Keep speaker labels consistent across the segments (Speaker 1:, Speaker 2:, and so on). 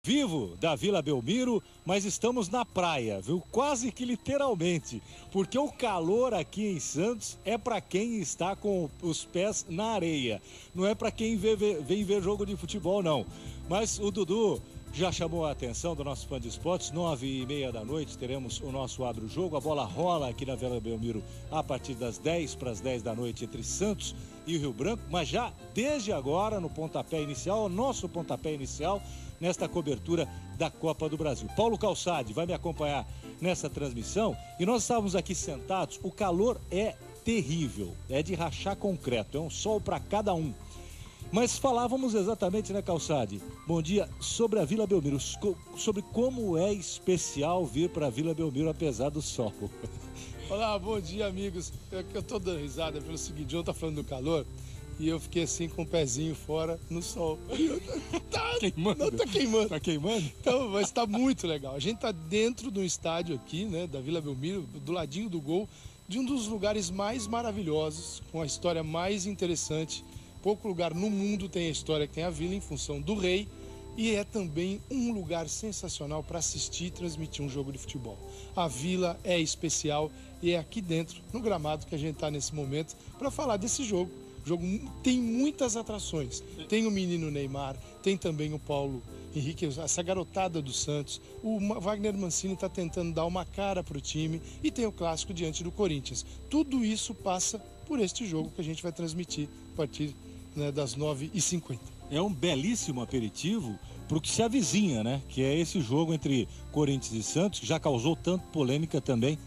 Speaker 1: Vivo da Vila Belmiro, mas estamos na praia, viu? Quase que literalmente, porque o calor aqui em Santos é para quem está com os pés na areia, não é para quem vem ver jogo de futebol, não. Mas o Dudu já chamou a atenção do nosso fã de esportes. 9h30 da noite teremos o nosso Abra o Jogo. A bola rola aqui na Vila Belmiro a partir das 10 para as 10 da noite entre Santos e o Rio Branco, mas já desde agora no pontapé inicial, o nosso pontapé inicial nesta cobertura da Copa do Brasil. Paulo Calçade vai me acompanhar nessa transmissão e nós estávamos aqui sentados. O calor é terrível, é de rachar concreto, é um sol para cada um. Mas falávamos exatamente, né, Calçade? Bom dia, sobre a Vila Belmiro, sobre como é especial vir para a Vila Belmiro apesar do sol.
Speaker 2: Olá, bom dia, amigos. Eu tô dando risada pelo seguinte, o João tá falando do calor e eu fiquei assim com o pezinho fora no sol. Tá queimando? Não, tá queimando.
Speaker 1: Tá queimando?
Speaker 2: Então, mas tá muito legal. A gente tá dentro de um estádio aqui, né, da Vila Belmiro, do ladinho do gol, de um dos lugares mais maravilhosos, com a história mais interessante. Pouco lugar no mundo tem a história que tem a Vila em função do rei, e é também um lugar sensacional para assistir e transmitir um jogo de futebol. A Vila é especial e é aqui dentro, no gramado, que a gente está nesse momento para falar desse jogo. O jogo tem muitas atrações. Tem o menino Neymar, tem também o Paulo Henrique, essa garotada do Santos. O Wagner Mancini está tentando dar uma cara para o time e tem o clássico diante do Corinthians. Tudo isso passa por este jogo que a gente vai transmitir a partir, né, das 9h50.
Speaker 1: É um belíssimo aperitivo para o que se avizinha, né? Que é esse jogo entre Corinthians e Santos, que já causou tanta polêmica também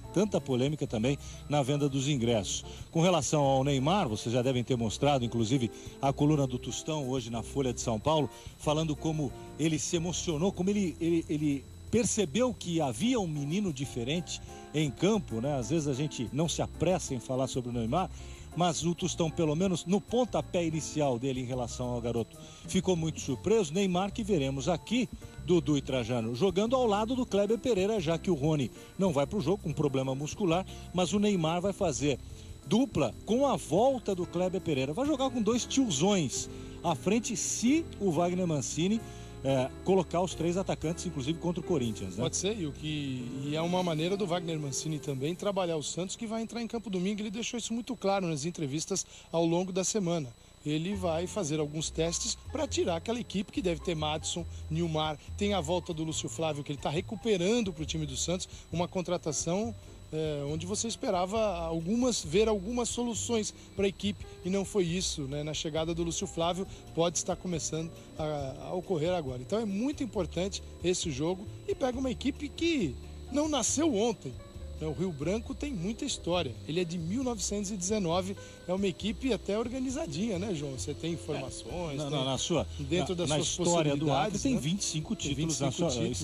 Speaker 1: na venda dos ingressos. Com relação ao Neymar, vocês já devem ter mostrado, inclusive, a coluna do Tostão hoje na Folha de São Paulo, falando como ele se emocionou, como ele percebeu que havia um menino diferente em campo, né? Às vezes a gente não se apressa em falar sobre o Neymar, mas o Tostão, pelo menos no pontapé inicial dele em relação ao garoto, ficou muito surpreso. Neymar, que veremos aqui, Dudu e Trajano, jogando ao lado do Kleber Pereira, já que o Rony não vai para o jogo com problema muscular, mas o Neymar vai fazer dupla com a volta do Kleber Pereira. Vai jogar com dois tiozões à frente, se o Wagner Mancini colocar os três atacantes, inclusive contra o Corinthians, né?
Speaker 2: Pode ser, e é uma maneira do Wagner Mancini também trabalhar o Santos, que vai entrar em campo domingo. Ele deixou isso muito claro nas entrevistas ao longo da semana. Ele vai fazer alguns testes para tirar aquela equipe que deve ter Madison, Nilmar, tem a volta do Lúcio Flávio, que ele está recuperando para o time do Santos, uma contratação onde você esperava ver algumas soluções para a equipe, e não foi isso, né? Na chegada do Lúcio Flávio pode estar começando a ocorrer agora. Então é muito importante esse jogo, e pega uma equipe que não nasceu ontem. O Rio Branco tem muita história. Ele é de 1919, é uma equipe até organizadinha, né, João? Você tem informações. Dentro das suas
Speaker 1: história do Acre, tem,
Speaker 2: né?
Speaker 1: 25 títulos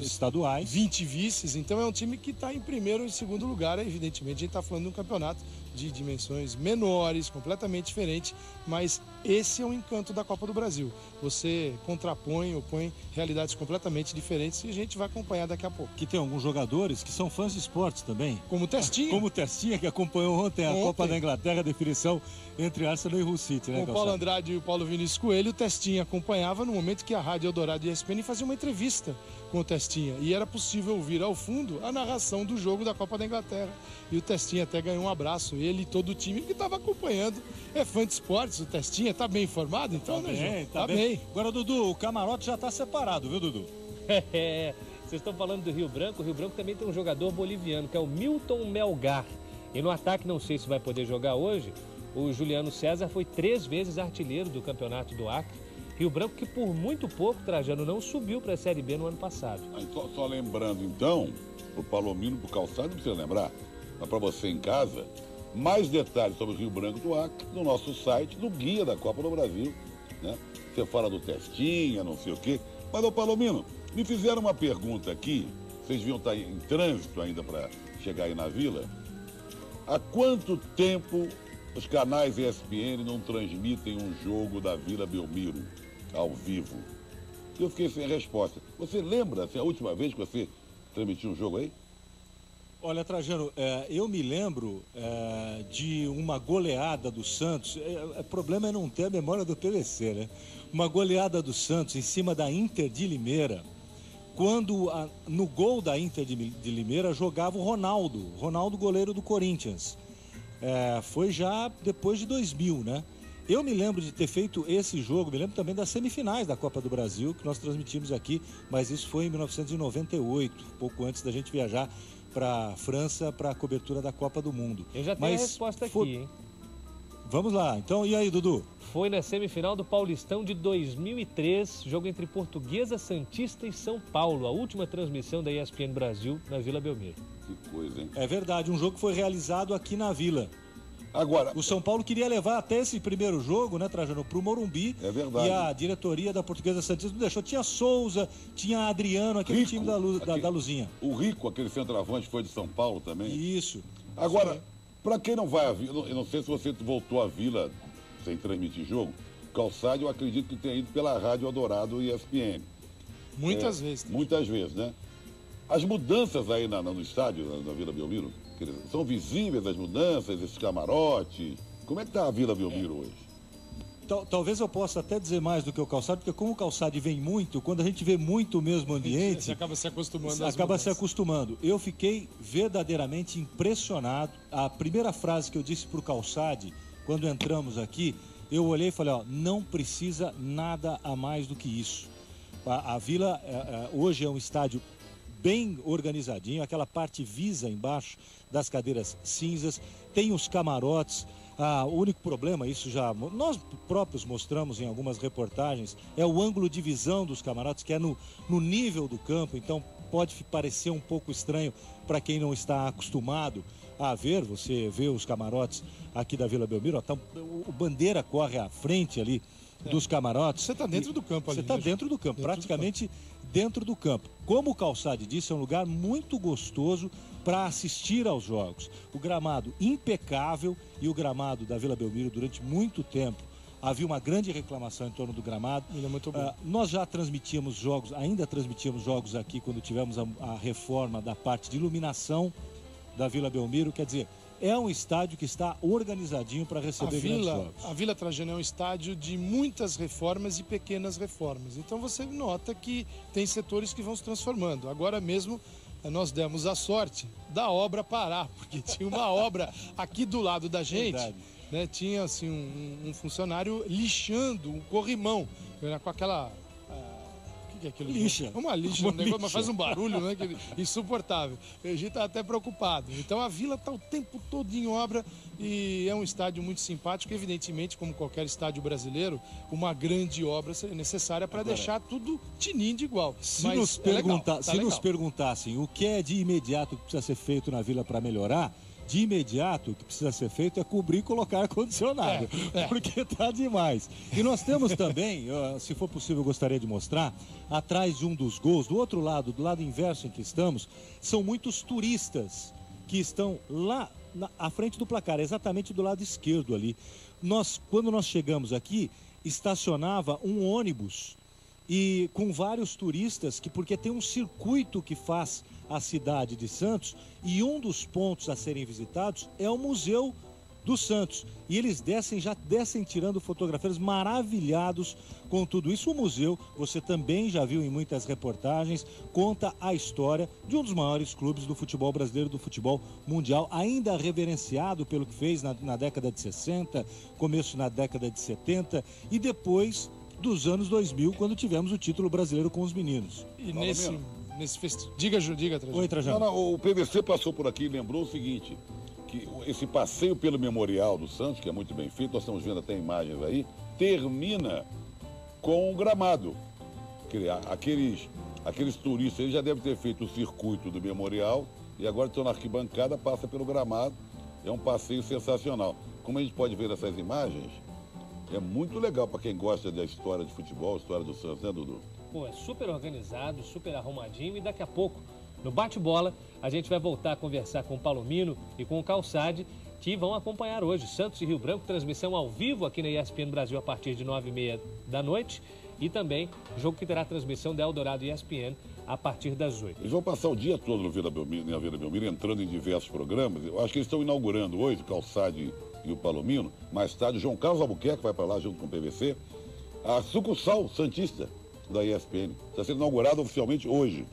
Speaker 1: estaduais.
Speaker 2: 20 vices, então é um time que está em primeiro ou em segundo lugar. Evidentemente, a gente está falando de um campeonato de dimensões menores, completamente diferente, mas esse é o encanto da Copa do Brasil. Você opõe realidades completamente diferentes, e a gente vai acompanhar daqui a pouco.
Speaker 1: Que tem alguns jogadores que são fãs de esportes também.
Speaker 2: Como o Testinha.
Speaker 1: Como o Testinha, que acompanhou ontem a Copa da Inglaterra, a definição entre Arsenal e Hull City, né,
Speaker 2: com o Paulo Andrade e o Paulo Vinícius Coelho, o Testinha acompanhava no momento que a Rádio Eldorado e a ESPN faziam uma entrevista com o Testinha, e era possível ouvir ao fundo a narração do jogo da Copa da Inglaterra. E o Testinha até ganhou um abraço, ele e todo o time que estava acompanhando. É fã de esportes, o Testinha tá bem informado, então,
Speaker 1: tá,
Speaker 2: né,
Speaker 1: bem,
Speaker 2: João?
Speaker 1: Tá bem. Agora, Dudu, o camarote já tá separado, viu, Dudu?
Speaker 3: Vocês estão falando do Rio Branco. O Rio Branco também tem um jogador boliviano, que é o Milton Melgar. E no ataque, não sei se vai poder jogar hoje, o Juliano César foi 3 vezes artilheiro do campeonato do Acre. Rio Branco que por muito pouco, Trajano, não subiu para a Série B no ano passado.
Speaker 4: Só lembrando, então, pro Palomino, pro Calçado, não precisa lembrar, mas para você em casa, mais detalhes sobre o Rio Branco do Acre no nosso site, no Guia da Copa do Brasil, né? Você fala do Testinha, não sei o quê. Mas, ô Palomino, me fizeram uma pergunta aqui, vocês deviam estar em trânsito ainda para chegar aí na Vila. Há quanto tempo os canais ESPN não transmitem um jogo da Vila Belmiro ao vivo? Eu fiquei sem resposta. Você lembra a última vez que você transmitiu um jogo aí?
Speaker 1: Olha, Trajano, eu me lembro de uma goleada do Santos. O problema é não ter a memória do PVC, né? Uma goleada do Santos em cima da Inter de Limeira. quando no gol da Inter de Limeira jogava o Ronaldo goleiro do Corinthians. Foi já depois de 2000, né? Eu me lembro de ter feito esse jogo, me lembro também das semifinais da Copa do Brasil, que nós transmitimos aqui, mas isso foi em 1998, pouco antes da gente viajar para a França para a cobertura da Copa do Mundo.
Speaker 3: Eu já tenho a resposta aqui, hein?
Speaker 1: Vamos lá, então, e aí, Dudu?
Speaker 3: Foi na semifinal do Paulistão de 2003, jogo entre Portuguesa, Santista e São Paulo, a última transmissão da ESPN Brasil na Vila Belmiro.
Speaker 4: Que coisa, hein?
Speaker 1: É verdade, um jogo que foi realizado aqui na Vila.
Speaker 4: Agora,
Speaker 1: o São Paulo queria levar até esse primeiro jogo, né, Trajano, pro Morumbi.
Speaker 4: É verdade.
Speaker 1: E a diretoria da Portuguesa Santista não deixou. Tinha Souza, tinha Adriano, aquele
Speaker 4: Rico,
Speaker 1: time da Luzinha.
Speaker 4: O Rico, aquele centroavante, foi de São Paulo também.
Speaker 1: Isso.
Speaker 4: Agora, para quem não vai à Vila, eu não sei se você voltou à Vila sem transmitir jogo, Calçade, eu acredito que tenha ido pela Rádio Eldorado e ESPN.
Speaker 2: Muitas vezes.
Speaker 4: Muitas vezes, né? As mudanças aí no estádio, na Vila Belmiro, são visíveis as mudanças, esses camarotes? Como é que está a Vila Belmiro hoje?
Speaker 1: Talvez eu possa até dizer mais do que o Calçade, porque como o Calçade vem muito, quando a gente vê muito o mesmo ambiente...
Speaker 2: Você acaba se acostumando.
Speaker 1: Acaba se acostumando. Eu fiquei verdadeiramente impressionado. A primeira frase que eu disse para o Calçade, quando entramos aqui, eu olhei e falei, não precisa nada a mais do que isso. A Vila hoje é um estádio bem organizadinho, aquela parte visa embaixo das cadeiras cinzas, tem os camarotes. O único problema, isso já nós próprios mostramos em algumas reportagens, é o ângulo de visão dos camarotes, que é no nível do campo, então pode parecer um pouco estranho para quem não está acostumado a ver. Você vê os camarotes aqui da Vila Belmiro, o Bandeira corre à frente ali dos camarotes.
Speaker 2: Você está dentro do campo ali.
Speaker 1: Você está dentro do campo, praticamente dentro do campo. Como o Calçade disse, é um lugar muito gostoso para assistir aos jogos. O gramado impecável, e o gramado da Vila Belmiro durante muito tempo havia uma grande reclamação em torno do gramado.
Speaker 2: Ele é muito bom.
Speaker 1: Nós já transmitíamos jogos, ainda transmitíamos jogos aqui quando tivemos a reforma da parte de iluminação da Vila Belmiro, quer dizer, é um estádio que está organizadinho para receber grandes jogos.
Speaker 2: A Vila Trajano é um estádio de muitas reformas e pequenas reformas. Então você nota que tem setores que vão se transformando. Agora mesmo nós demos a sorte da obra parar, porque tinha uma obra aqui do lado da gente, né? Tinha assim um funcionário lixando um corrimão, né? Com aquela... O que é aquilo?
Speaker 1: Lixa.
Speaker 2: Uma lixa, negócio, mas faz um barulho, né? Insuportável. A gente está até preocupado. Então a Vila está o tempo todo em obra e é um estádio muito simpático. Evidentemente, como qualquer estádio brasileiro, uma grande obra seria necessária para deixar tudo tininho de igual.
Speaker 1: Se nos perguntassem o que é de imediato que precisa ser feito na Vila para melhorar, de imediato o que precisa ser feito é cobrir e colocar ar-condicionado, porque tá demais. E nós temos também, se for possível eu gostaria de mostrar, atrás de um dos gols, do outro lado, do lado inverso em que estamos, são muitos turistas que estão lá à frente do placar, exatamente do lado esquerdo ali. Quando nós chegamos aqui, estacionava um ônibus e com vários turistas, porque tem um circuito que faz a cidade de Santos, e um dos pontos a serem visitados é o Museu do Santos. E eles já descem tirando fotografias, maravilhados com tudo isso. O museu, você também já viu em muitas reportagens, conta a história de um dos maiores clubes do futebol brasileiro, do futebol mundial, ainda reverenciado pelo que fez na década de 60, começo na década de 70 e depois dos anos 2000, quando tivemos o título brasileiro com os meninos.
Speaker 2: E nesse festival... Diga, Trajano.
Speaker 1: Oi, Trajano.
Speaker 4: Não, o PVC passou por aqui e lembrou o seguinte, que esse passeio pelo Memorial do Santos, que é muito bem feito, nós estamos vendo até imagens aí, termina com um gramado. Aqueles turistas, eles já devem ter feito o circuito do Memorial e agora estão na arquibancada, passa pelo gramado. É um passeio sensacional. Como a gente pode ver nessas imagens, é muito legal para quem gosta da história de futebol, história do Santos, né, Dudu?
Speaker 3: Pô, é super organizado, super arrumadinho, e daqui a pouco, no bate-bola, a gente vai voltar a conversar com o Palomino e com o Calçade, que vão acompanhar hoje Santos e Rio Branco, transmissão ao vivo aqui na ESPN Brasil a partir de 9h30 da noite, e também jogo que terá transmissão da Eldorado e ESPN a partir das 8h.
Speaker 4: Eles vão passar o dia todo na Vila Belmiro, entrando em diversos programas. Eu acho que eles estão inaugurando hoje, o Calçade e o Palomino. Mais tarde, o João Carlos Albuquerque vai para lá junto com o PVC. A sucursal Santista da ESPN. Está sendo inaugurado oficialmente hoje.